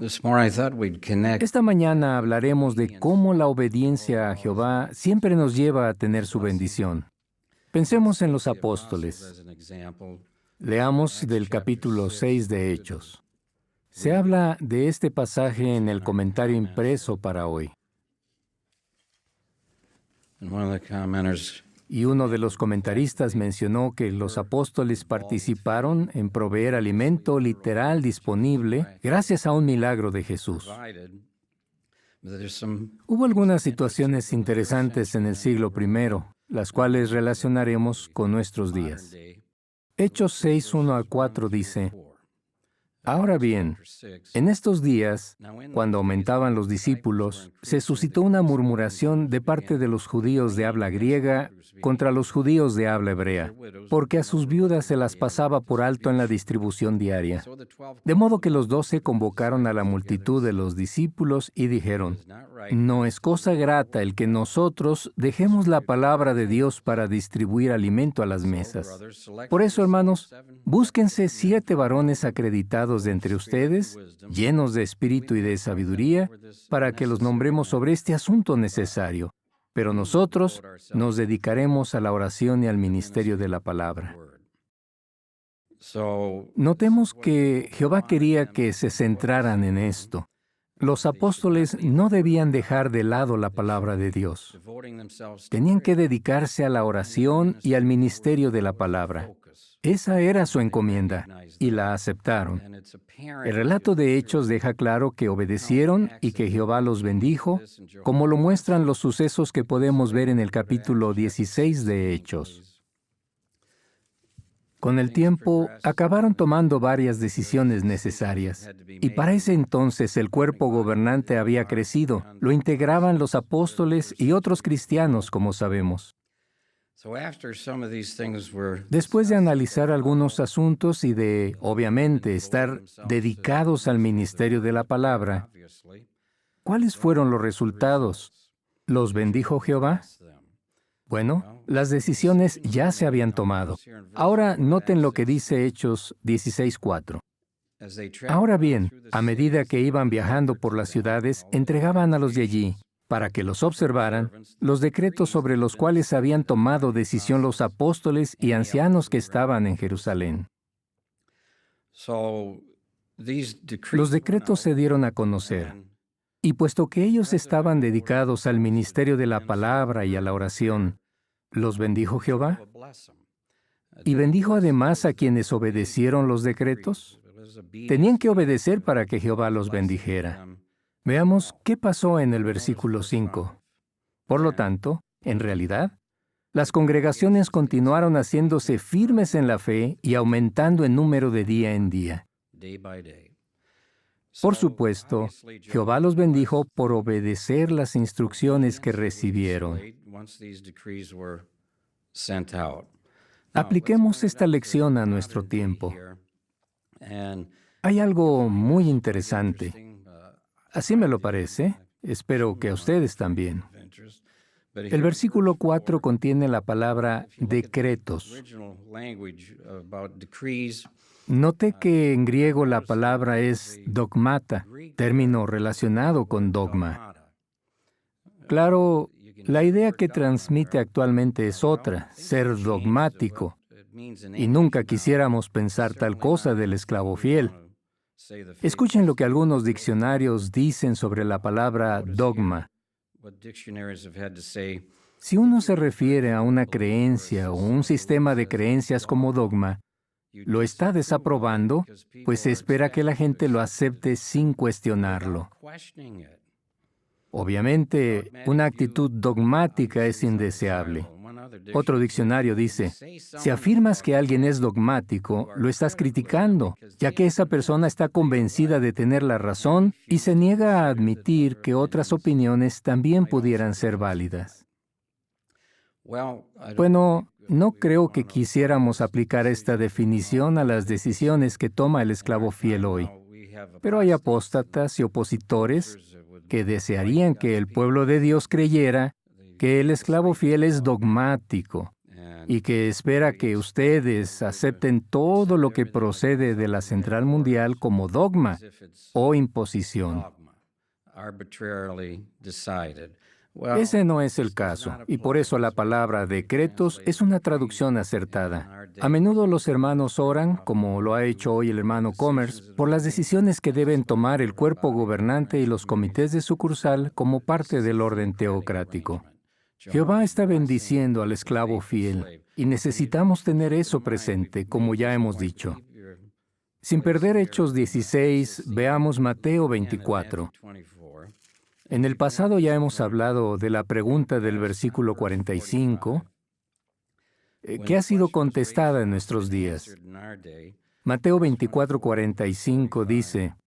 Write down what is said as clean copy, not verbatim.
Esta mañana hablaremos de cómo la obediencia a Jehová siempre nos lleva a tener su bendición. Pensemos en los apóstoles. Leamos del capítulo 6 de Hechos. Se habla de este pasaje en el comentario impreso para hoy. Y uno de los comentaristas mencionó que los apóstoles participaron en proveer alimento literal disponible gracias a un milagro de Jesús. Hubo algunas situaciones interesantes en el siglo I, las cuales relacionaremos con nuestros días. Hechos 6, 1-4 dice: Ahora bien, en estos días, cuando aumentaban los discípulos, se suscitó una murmuración de parte de los judíos de habla griega contra los judíos de habla hebrea, porque a sus viudas se las pasaba por alto en la distribución diaria. De modo que los 12 convocaron a la multitud de los discípulos y dijeron: No es cosa grata el que nosotros dejemos la palabra de Dios para distribuir alimento a las mesas. Por eso, hermanos, búsquense 7 varones acreditados de entre ustedes, llenos de espíritu y de sabiduría, para que los nombremos sobre este asunto necesario. Pero nosotros nos dedicaremos a la oración y al ministerio de la palabra. Notemos que Jehová quería que se centraran en esto. Los apóstoles no debían dejar de lado la palabra de Dios. Tenían que dedicarse a la oración y al ministerio de la palabra. Esa era su encomienda, y la aceptaron. El relato de Hechos deja claro que obedecieron y que Jehová los bendijo, como lo muestran los sucesos que podemos ver en el capítulo 16 de Hechos. Con el tiempo, acabaron tomando varias decisiones necesarias, y para ese entonces el cuerpo gobernante había crecido. Lo integraban los apóstoles y otros cristianos, como sabemos. Después de analizar algunos asuntos y de, obviamente, estar dedicados al ministerio de la palabra, ¿cuáles fueron los resultados? ¿Los bendijo Jehová? Bueno, las decisiones ya se habían tomado. Ahora noten lo que dice Hechos 16:4. Ahora bien, a medida que iban viajando por las ciudades, entregaban a los de allí, para que los observaran, los decretos sobre los cuales habían tomado decisión los apóstoles y ancianos que estaban en Jerusalén. Los decretos se dieron a conocer, y puesto que ellos estaban dedicados al ministerio de la palabra y a la oración, ¿los bendijo Jehová? ¿Y bendijo además a quienes obedecieron los decretos? Tenían que obedecer para que Jehová los bendijera. Veamos qué pasó en el versículo 5. Por lo tanto, en realidad, las congregaciones continuaron haciéndose firmes en la fe y aumentando en número de día en día. Por supuesto, Jehová los bendijo por obedecer las instrucciones que recibieron. Apliquemos esta lección a nuestro tiempo. Hay algo muy interesante. Así me lo parece. Espero que a ustedes también. El versículo 4 contiene la palabra decretos. Noté que en griego la palabra es dogmata, término relacionado con dogma. Claro, la idea que transmite actualmente es otra, ser dogmático, y nunca quisiéramos pensar tal cosa del esclavo fiel. Escuchen lo que algunos diccionarios dicen sobre la palabra dogma. Si uno se refiere a una creencia o un sistema de creencias como dogma, lo está desaprobando, pues se espera que la gente lo acepte sin cuestionarlo. Obviamente, una actitud dogmática es indeseable. Otro diccionario dice: si afirmas que alguien es dogmático, lo estás criticando, ya que esa persona está convencida de tener la razón y se niega a admitir que otras opiniones también pudieran ser válidas. Bueno, no creo que quisiéramos aplicar esta definición a las decisiones que toma el esclavo fiel hoy. Pero hay apóstatas y opositores que desearían que el pueblo de Dios creyera que el esclavo fiel es dogmático y que espera que ustedes acepten todo lo que procede de la Central Mundial como dogma o imposición. Ese no es el caso, y por eso la palabra decretos es una traducción acertada. A menudo los hermanos oran, como lo ha hecho hoy el hermano Commerce, por las decisiones que deben tomar el cuerpo gobernante y los comités de sucursal como parte del orden teocrático. Jehová está bendiciendo al esclavo fiel, y necesitamos tener eso presente, como ya hemos dicho. Sin perder Hechos 16, veamos Mateo 24. En el pasado ya hemos hablado de la pregunta del versículo 45, que ha sido contestada en nuestros días. Mateo 24:45 dice,